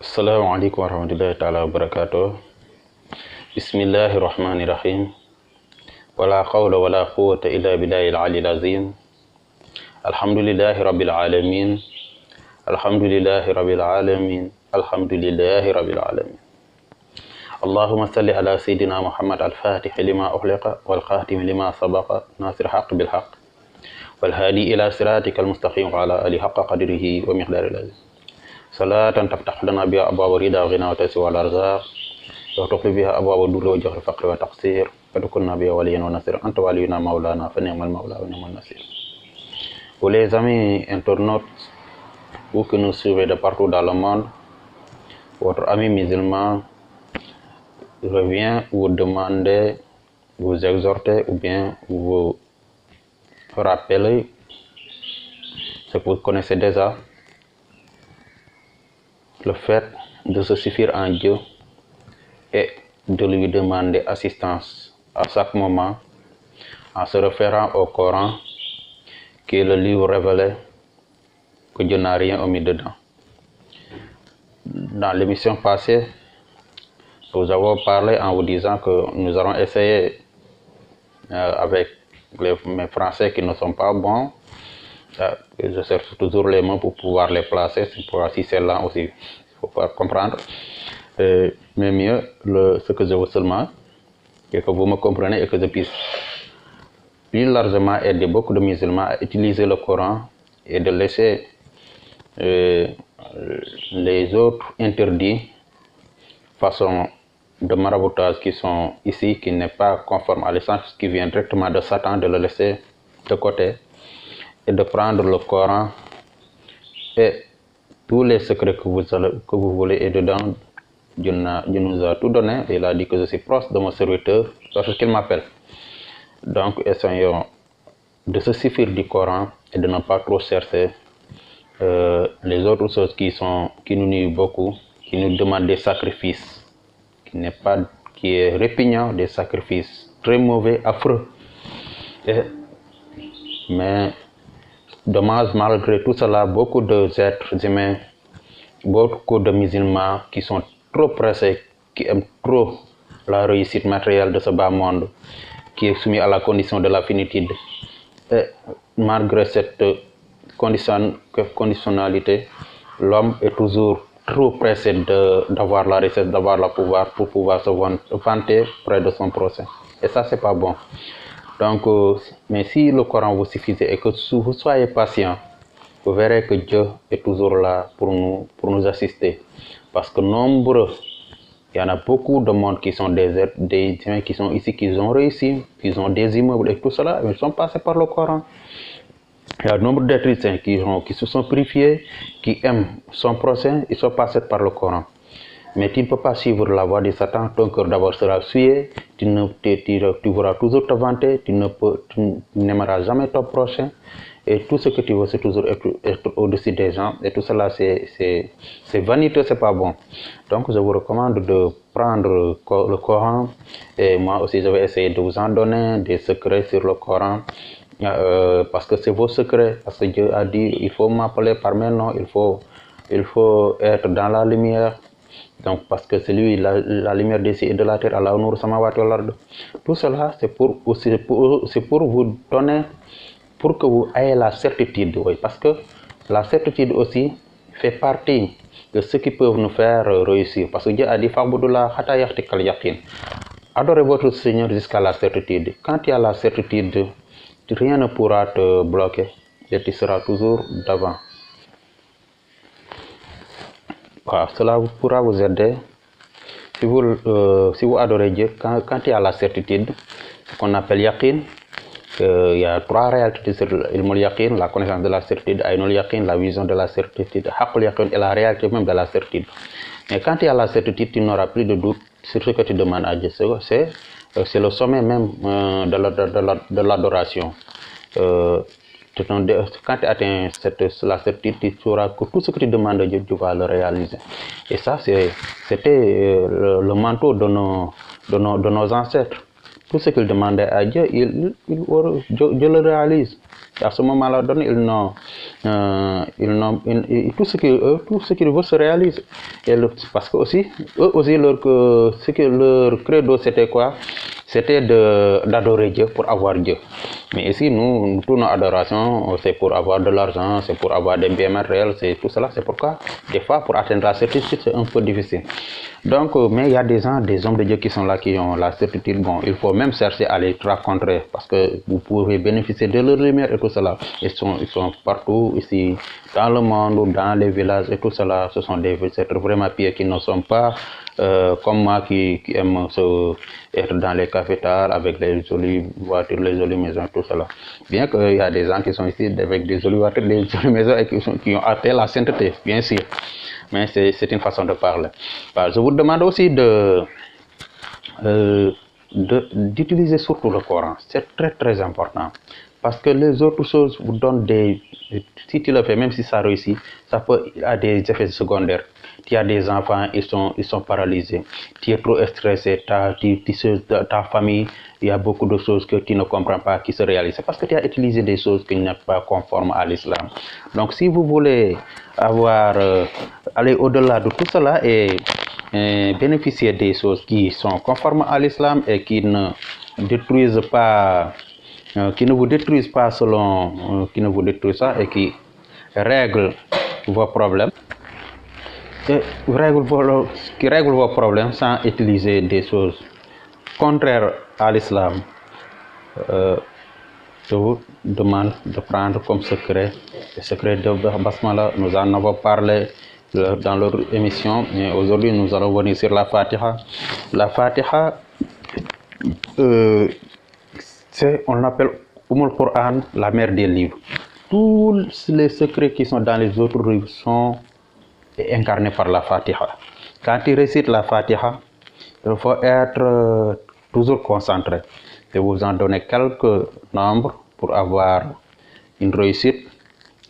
Assalamualaikum warahmatullahi taala wabarakatuh. Bismillahirrahmanirrahim. Wala hawla wala quwwata illa billahil aliyil azim. Alhamdulillahi rabbil alamin. Alhamdulillahi rabbil alamin. Alhamdulillahi rabbil alamin. Allahumma salli ala sayyidina Muhammad al-Fatih lima ughliqa wal khatim lima sabaqa nasir haqq bil haqq wal hadi ila siratikal mustaqim wa ala alihi haqqa qadrihi wa miqdaril azim. Salatan taftah lana biha abwaaba rida ghina wa taswa al arzaq wa tuqli biha abwaaba durri wa jahl faqri wa taqsir wa tukunna biha waliyan wa nasir anta waliyuna maulana fa ni'mal maula wa ni'mal nasir. Pour les amis internautes, vous que nous suivez de partout dans le monde, votre ami musulman revient vous demander, vous exhorter ou bien vous rappeler ce que vous connaissez déjà, le fait de se suffire en Dieu et de lui demander assistance à chaque moment en se référant au Coran qui est le livre révélé que Dieu n'a rien omis dedans. Dans l'émission passée, nous avons parlé en vous disant que nous allons essayer avec mes français qui ne sont pas bons. Je cherche toujours les mots pour pouvoir les placer, pour si c'est là aussi, il faut pouvoir comprendre. Mais mieux, ce que je veux seulement, c'est que vous me comprenez et que je puisse plus largement aider beaucoup de musulmans à utiliser le Coran et de laisser les autres interdits façon de maraboutage qui sont ici, qui n'est pas conforme à l'essence, qui vient directement de Satan, de le laisser de côté et de prendre le Coran et tous les secrets que vous voulez et dedans, Dieu nous a tout donné. Il a dit que je suis proche de mon serviteur parce qu'il m'appelle. Donc essayons de se suffire du Coran et de ne pas trop chercher les autres choses qui nous nuisent beaucoup, qui nous demandent des sacrifices, qui est répugnant, des sacrifices très mauvais, affreux. Mais dommage, malgré tout cela, beaucoup d'êtres humains, beaucoup de musulmans qui sont trop pressés, qui aiment trop la réussite matérielle de ce bas monde, qui est soumis à la condition de la finitude. Et malgré cette conditionnalité, l'homme est toujours trop pressé d'avoir la richesse, d'avoir le pouvoir pour pouvoir se vanter près de son prochain. Et ça, c'est pas bon. Donc, mais si le Coran vous suffisait et que vous soyez patient, vous verrez que Dieu est toujours là pour nous assister. Parce que nombreux, il y en a beaucoup de monde qui sont des humains qui sont ici, qui ont réussi, qui ont des immeubles et tout cela, mais ils sont passés par le Coran. Il y a un nombre d'êtres humains qui se sont purifiés, qui aiment son prochain, ils sont passés par le Coran. Mais tu ne peux pas suivre la voie de Satan, ton cœur d'abord sera souillé, tu voudras toujours te vanter, tu n'aimeras jamais ton prochain, et tout ce que tu veux, c'est toujours être au-dessus des gens, et tout cela, c'est vaniteux, c'est pas bon. Donc, je vous recommande de prendre le Coran, et moi aussi, je vais essayer de vous en donner des secrets sur le Coran, parce que c'est vos secrets, parce que Dieu a dit, il faut m'appeler par mes noms, il faut être dans la lumière. Donc, parce que c'est lui, la lumière des cieux et de la terre, Allah nour samawati wal ard. Tout cela, c'est pour vous donner, pour que vous ayez la certitude, oui, parce que la certitude aussi fait partie de ce qui peut nous faire réussir. Parce que Dieu a dit, Fa'budullah hatta ya'tikal yaqin. Adorez votre Seigneur jusqu'à la certitude. Quand tu as la certitude, rien ne pourra te bloquer et tu seras toujours devant. Voilà, cela pourra vous aider si vous adorez Dieu, quand il y a la certitude, ce qu'on appelle yaqin. Il y a trois réalités sur le yaqin, la connaissance de la certitude, aynul yaqin, la vision de la certitude, haqqul yaqin et la réalité même de la certitude. Mais quand il y a la certitude, tu n'auras plus de doute sur ce que tu demandes à Dieu. C'est le sommet même de l'adoration. Quand tu atteins la certitude, tu sauras que tout ce que tu demandes à Dieu, tu vas le réaliser. Et ça, c'était le manteau de nos ancêtres. Tout ce qu'ils demandaient à Dieu, Dieu le réalise. À ce moment-là donné, tout ce qu'ils veulent se réalise. Parce que aussi, eux aussi, leur credo, c'était quoi? C'était d'adorer Dieu pour avoir Dieu. Mais ici, nous, toutes nos adorations, c'est pour avoir de l'argent, c'est pour avoir des biens matériels, c'est tout cela. C'est pourquoi, des fois, pour atteindre la certitude, c'est un peu difficile. Donc, mais il y a des gens, des hommes de Dieu qui sont là, qui ont la certitude. Bon, il faut même chercher à les rencontrer parce que vous pouvez bénéficier de leur lumière et tout cela. Ils sont partout ici, dans le monde, ou dans les villages et tout cela. Ce sont des êtres vraiment pieux qui ne sont pas comme moi qui aiment être dans les cafés-tard avec les jolies voitures, les jolies maisons, tout cela. Bien qu'il y a des gens qui sont ici avec des jolies voitures, des jolies maisons et qui ont atteint la sainteté, bien sûr. Mais c'est une façon de parler. Je vous demande aussi d'utiliser surtout le Coran. C'est très très important. Parce que les autres choses vous donnent si tu le fais, même si ça réussit, ça peut avoir des effets secondaires. Tu as des enfants, ils sont paralysés. Tu es trop stressé, ta famille, il y a beaucoup de choses que tu ne comprends pas qui se réalisent. C'est parce que tu as utilisé des choses qui ne sont pas conformes à l'islam. Donc si vous voulez aller au-delà de tout cela et bénéficier des choses qui sont conformes à l'islam et qui ne détruisent pas, qui ne vous détruisent pas qui ne vous détruisent pas et qui règlent vos problèmes. Qui règle vos problèmes sans utiliser des choses contraires à l'islam. Je vous demande de prendre comme secret le secret de Basmala. Nous en avons parlé dans leur émission, mais aujourd'hui nous allons venir sur la Fatiha. La Fatiha, on l'appelle Qur'an, la mère des livres. Tous les secrets qui sont dans les autres livres sont incarnés par la Fatiha. Quand tu récites la Fatiha, il faut être toujours concentré. Je vais vous en donner quelques nombres pour avoir une réussite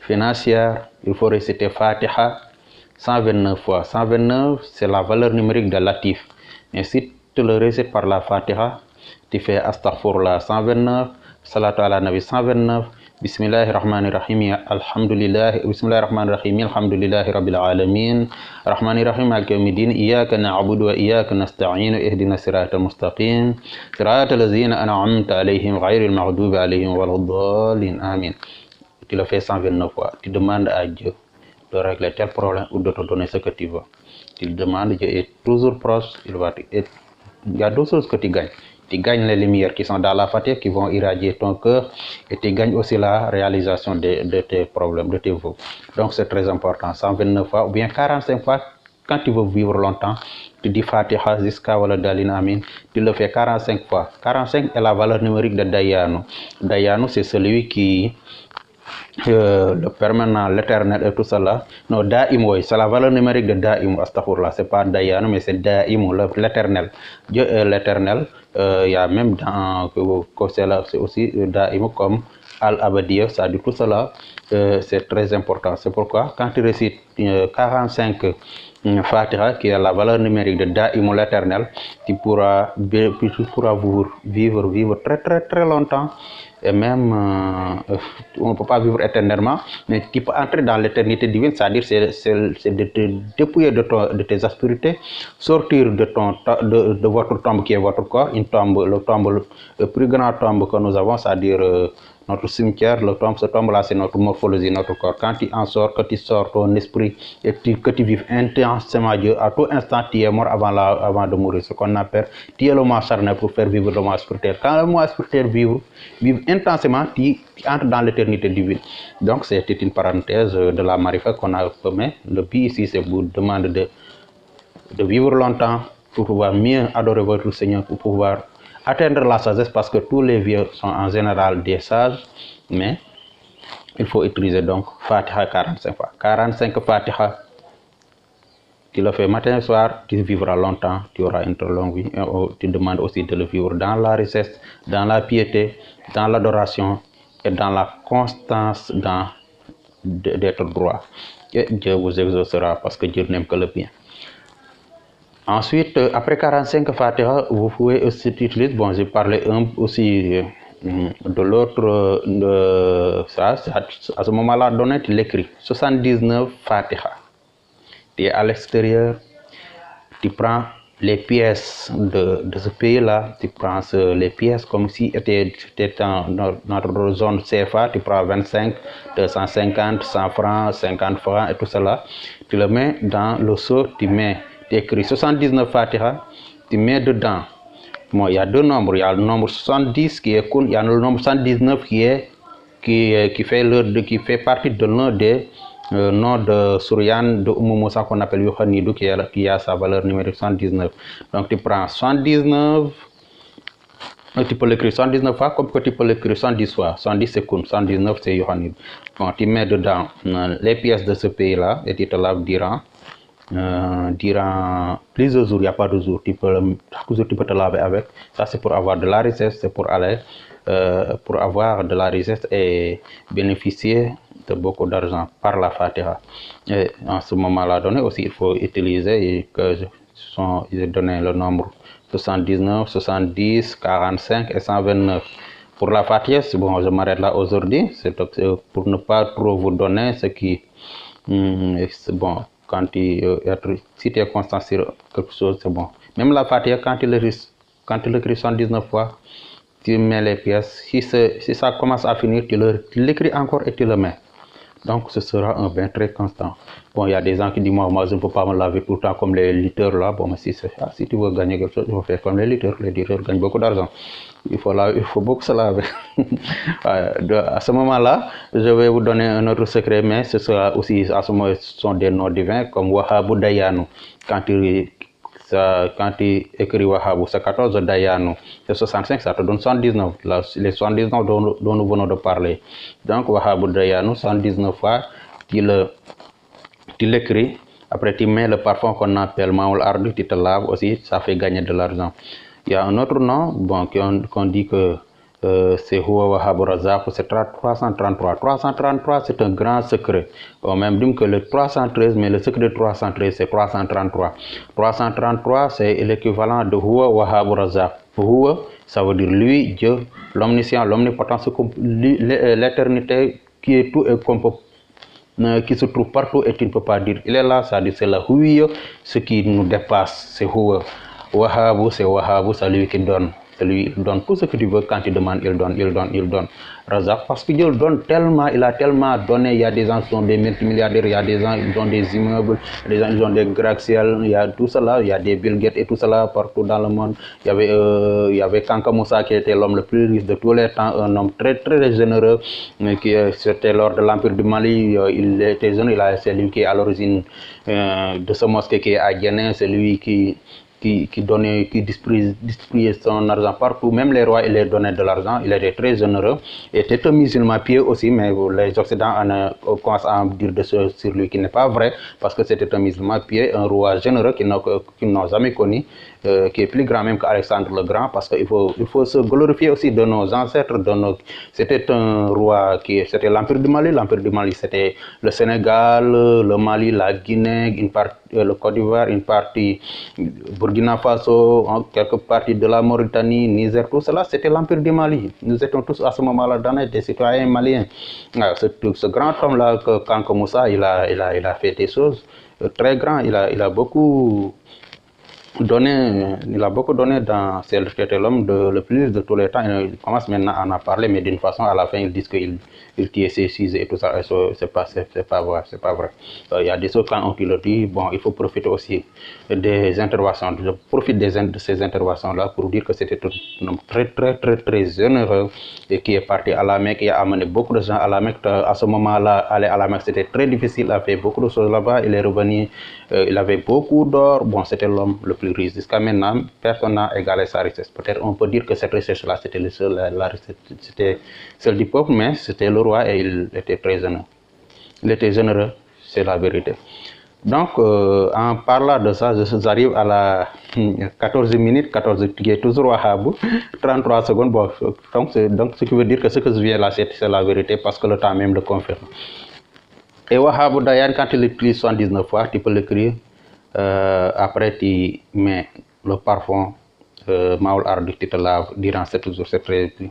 financière. Il faut réciter Fatiha 129 fois. 129, c'est la valeur numérique de Latif. Et si tu le récites par la Fatiha, tu fais Astaghfirullah 129, Salatu ala Nabi 129, Bismillahirrahmanirrahim, Alhamdulillah, Bismillahirrahmanirrahim, Alhamdulillahi Rabbil Alamin, Rahmanirrahim, Maliki Yawmiddin, Iyyaka na'budu wa iyyaka nasta'in, Ihdina siratal mustaqim, Siratal ladzina an'amta alayhim, ghayril maghdubi alayhim waladdallin, Amin. Tu le fais 129 fois. Tu demandes à Dieu de régler tel problème ou de te donner ce que tu veux. Tu demandes, Dieu est toujours proche, il y a deux choses que tu gagnes. Tu gagnes les lumières qui sont dans la Fatiha qui vont irradier ton cœur et tu gagnes aussi la réalisation de tes problèmes, de tes vœux. Donc c'est très important, 129 fois ou bien 45 fois. Quand tu veux vivre longtemps, tu dis Fatiha jusqu'à Waladalin Amin, tu le fais 45 fois. 45 est la valeur numérique de Dayanu. Dayanu, c'est celui qui le permanent, l'éternel et tout cela. Non, Daim, c'est la valeur numérique de Daim, astaghfirullah, c'est pas Dayan, mais c'est Daim, l'éternel. Dieu est l'éternel. Il y a même dans c'est aussi Daim comme Al-Abadiya, ça dit tout cela, c'est très important. C'est pourquoi, quand tu récites 45 Fatiha, qui est la valeur numérique de Daim, l'éternel, tu pourras vivre très très très longtemps. Et même, on ne peut pas vivre éternellement, mais tu peux entrer dans l'éternité divine, c'est-à-dire c'est de te dépouiller de tes aspérités, sortir de votre tombe qui est votre corps, une tombe, le plus grand tombe que nous avons, c'est-à-dire notre cimetière, ce tombe-là, c'est notre morphologie, notre corps. Quand tu en sors, que tu sors ton esprit et que tu vives intensément Dieu, à tout instant, tu es mort avant de mourir, ce qu'on appelle, tu es le moi charnel pour faire vivre le moi spirituel. Quand le moi spirituel vive intensément, tu entres dans l'éternité divine. Donc, c'était une parenthèse de la marifa qu'on a fait. Le but ici, c'est vous demander de vivre longtemps pour pouvoir mieux adorer votre Seigneur, pour pouvoir atteindre la sagesse, parce que tous les vieux sont en général des sages, mais il faut utiliser donc Fatiha 45 fois. 45 Fatiha, tu le fais matin et soir, tu vivras longtemps, tu auras une très longue vie. Et tu demandes aussi de le vivre dans la richesse, dans la piété, dans l'adoration et dans la constance d'être droit. Et Dieu vous exaucera parce que Dieu n'aime que le bien. Ensuite, après 45 Fatiha, vous pouvez aussi utiliser, bon, j'ai parlé aussi de l'autre, à ce moment-là donné, tu l'écris. 79 Fatiha. Tu es à l'extérieur, tu prends les pièces de ce pays-là, tu prends les pièces comme si c'était dans notre zone CFA, tu prends 25, 250, 100 francs, 50 francs et tout cela. Tu le mets dans le seau, tu écris 79 Fatiha, tu mets dedans. Bon, il y a deux nombres, il y a le nombre 70 qui est il y a le nombre 79 qui fait partie de l'un des noms de Souriane de Moussa qu'on appelle Yohanidou qui a sa valeur numérique 79. Donc tu prends 79, tu peux l'écrire 79 fois comme que tu peux l'écrire 110 fois. 110 c'est Koun, 119 c'est Yohanidou. Bon, tu mets dedans les pièces de ce pays-là et tu te laves durant plusieurs jours, il n'y a pas de jour, chaque jour tu peux te laver avec. Ça c'est pour avoir de la richesse, c'est pour avoir de la richesse et bénéficier de beaucoup d'argent par la Fatiha. Et en ce moment-là donné aussi, il faut utiliser et que ils ont donné le nombre 79, 70, 45 et 129. Pour la Fatiha, bon, je m'arrête là aujourd'hui, c'est pour ne pas trop vous donner ce qui c'est bon. Si tu es constant sur quelque chose, c'est bon. Même la Fatiha, quand tu l'écris 119 fois, tu mets les pièces. Si ça commence à finir, tu l'écris encore et tu le mets. Donc, ce sera un bain très constant. Bon, il y a des gens qui disent, moi, je ne peux pas me laver tout le temps comme les lutteurs là. Bon, mais si tu veux gagner quelque chose, il faut faire comme les lutteurs. Les lutteurs gagnent beaucoup d'argent. Il faut beaucoup se laver. À ce moment-là, je vais vous donner un autre secret, mais ce sera aussi, à ce moment, ce sont des noms divins comme Wahabou Dayanu. Quand tu écris Wahabou, c'est 14 Dayanu. C'est 65, ça te donne 119. Là, les 119 dont nous venons de parler. Donc, Wahabou Dayanu, 119 fois, tu l'écris. Après, tu mets le parfum qu'on appelle Maoul Ardu, tu te laves aussi, ça fait gagner de l'argent. Il y a un autre nom, bon, qu'on dit que c'est Huwa Wahab Razak, c'est 333. 333, c'est un grand secret. On même dit que le 313, mais le secret de 313, c'est 333. 333, c'est l'équivalent de Huwa Wahab Razak. Huwa, ça veut dire lui, Dieu, l'omniscient, l'omnipotent, l'éternité qui est tout et qui se trouve partout et tu ne peux pas dire il est là, ça dit c'est la Huwa, ce qui nous dépasse, c'est Huwa. Wahabou, c'est Wahabou, c'est lui qui donne. C'est lui qui donne tout ce que tu veux quand tu demandes, il donne. Razak, parce que Dieu donne tellement, il a tellement donné. Il y a des gens qui sont des multimilliardaires, il y a des gens qui ont des immeubles, des gens qui ont des gratte-ciel, il y a tout cela, il y a des Bill Gates et tout cela partout dans le monde. Il y avait Kanka Moussa qui était l'homme le plus riche de tous les temps, un homme très très généreux, c'était lors de l'Empire du Mali, il était jeune, c'est lui qui est à l'origine de ce mosquée qui est à Guénin, c'est lui qui distribuait son argent partout, même les rois, il leur donnait de l'argent, il était très généreux, et était un musulman pieux aussi, mais les Occidentaux commencent à dire sur lui qui n'est pas vrai, parce que c'était un musulman pieux, un roi généreux qu'ils n'ont jamais connu, qui est plus grand même qu'Alexandre le Grand, parce qu'il faut se glorifier aussi de nos ancêtres, c'était un roi c'était l'Empire du Mali, c'était le Sénégal, le Mali, la Guinée, une partie, le Côte d'Ivoire, une partie Burkina Faso, quelques parties de la Mauritanie, Niger, tout cela, c'était l'Empire du Mali. Nous étions tous à ce moment-là des citoyens maliens. Ce grand homme-là, Kanko Moussa, il a fait des choses très grandes. Il a beaucoup donné, c'était l'homme le plus de tous les temps. Il commence maintenant à en parler, mais d'une façon, à la fin, ils disent qu'il tient ses sujets et tout ça. C'est pas vrai. Il y a des choses quand on le dit, bon, il faut profiter aussi des interventions. Je profite de ces interventions-là pour dire que c'était un homme très, très, très, très généreux et qui est parti à la Mecque et a amené beaucoup de gens à la Mecque. À ce moment-là, aller à la Mecque, c'était très difficile. Il a fait beaucoup de choses là-bas. Il est revenu, il avait beaucoup d'or. Bon, c'était l'homme le plus riche. Jusqu'à maintenant, personne n'a égalé sa richesse. Peut-être on peut dire que cette richesse-là, c'était la richesse, c'était celle du peuple, mais c'était le roi et il était très généreux. Il était généreux, c'est la vérité. Donc, en parlant de ça, j'arrive à la 14 minutes, 14 qui est toujours Wahabou, 33 secondes. Bon, donc, ce qui veut dire que ce que je viens là, c'est la vérité parce que le temps même le confirme. Et Wahabou Dayan, quand tu l'écris 79 fois, tu peux l'écrire. Après, tu mets le parfum Maoul Ardu Titala durant 7 jours, c'est très bien.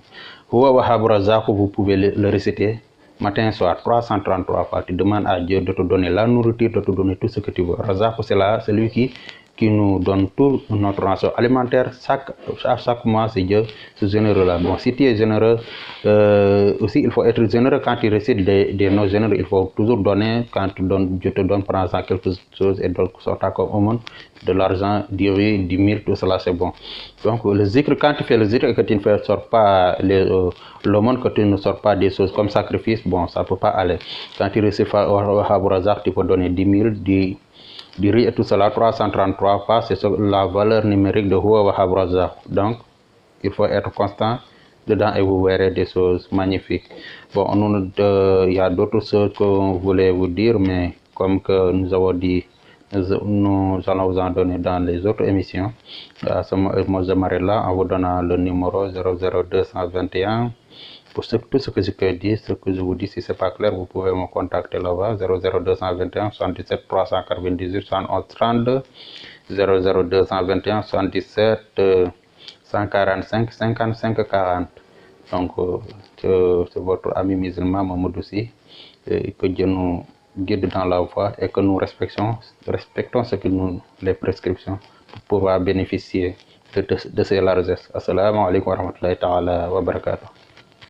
Vous pouvez le réciter matin, soir, 333 fois. Tu demandes à Dieu de te donner la nourriture, de te donner tout ce que tu veux. Razak, c'est là, c'est lui qui nous donne tout notre ration alimentaire. À chaque mois, c'est Dieu, ce généreux-là. Bon, si tu es généreux, aussi il faut être généreux quand tu récites des noms généreux. Il faut toujours donner, quand tu donnes, Dieu te donne par exemple quelque chose et donc sortir comme au monde, de l'argent, 10 riz, 10 000, tout cela c'est bon. Donc le zikr, quand tu fais le zikr et que tu ne sors pas le monde, que tu ne sors pas des choses comme sacrifice, bon, ça ne peut pas aller. Quand tu récites Razak, tu peux donner 10 000, du riz et tout cela, 333 fois, c'est la valeur numérique de Huwa Wahab Razak. Donc, il faut être constant dedans et vous verrez des choses magnifiques. Bon, il y a d'autres choses qu'on voulait vous dire, mais comme que nous avons dit, nous allons vous en donner dans les autres émissions. Moi, je m'arrête là en vous donnant le numéro 00221. Pour tout ce que je peux dire, ce que je vous dis, si ce n'est pas clair, vous pouvez me contacter là-bas, 00221 77 398 71 32, 00221 77 145 55 40. Donc, c'est votre ami musulman Mamadou Sy, que Dieu nous guide dans la voie et que nous respectons ce que les prescriptions pour pouvoir bénéficier de ces largesses. Assalamu alaikum wa rahmatullahi ta'ala wa barakatuh.